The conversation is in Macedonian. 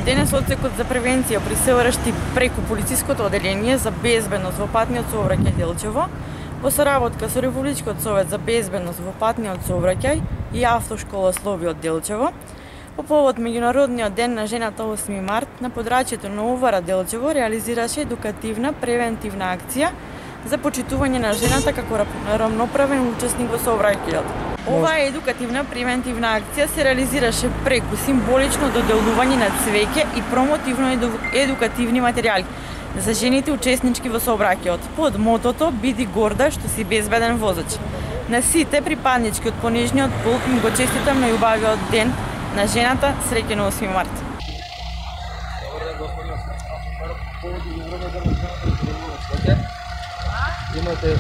Денес одсекот за превенција при СВРШ преку полициското оделение за безбедност во патниот сообраќај Делчево, во соработка со Републичкиот совет за безбедност во патниот сообраќај и автошкола Словиот Делчево, по повод Меѓународниот ден на жената 8 март на подрачјето на УВР Делчево реализираше едукативна превентивна акција за почитување на жената како рамноправен учесник во сообраќајот. Оваа едукативна превентивна акција се реализираше преку символично доделување на цвеќе и промотивно едукативни материјали за жените учеснички во сообраќајот под мотото "Биди горда што си безбеден возач". На сите припаднички од понижниот пол им го честитам најубавиот ден на жената, среќен 8 март. Имате